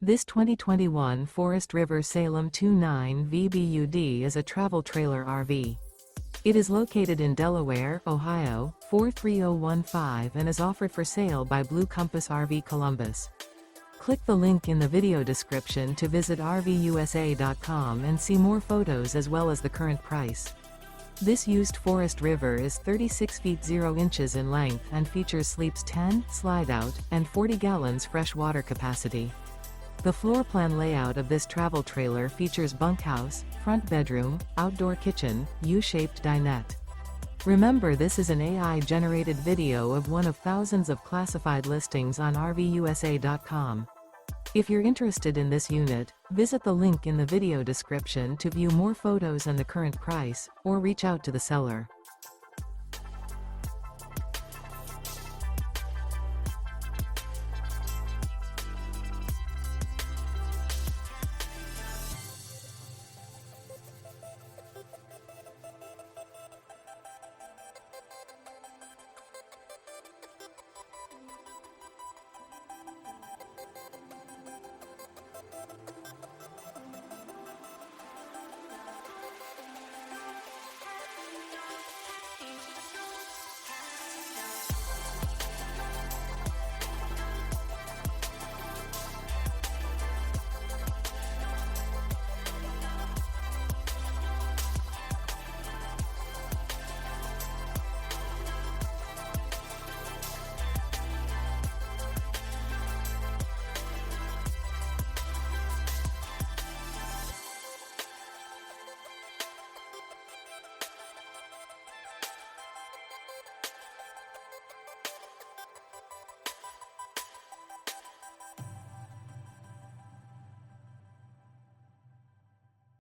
This 2021 Forest River Salem 29 VBUD is a travel trailer RV. It is located in Delaware, Ohio, 43015 and is offered for sale by Blue Compass RV Columbus. Click the link in the video description to visit RVUSA.com and see more photos as well as the current price. This used Forest River is 36 feet 0 inches in length and features sleeps 10, slide-out, and 40 gallons fresh water capacity. The floor plan layout of this travel trailer features bunkhouse, front bedroom, outdoor kitchen, U-shaped dinette. Remember, this is an AI-generated video of one of thousands of classified listings on RVUSA.com. If you're interested in this unit, visit the link in the video description to view more photos and the current price, or reach out to the seller.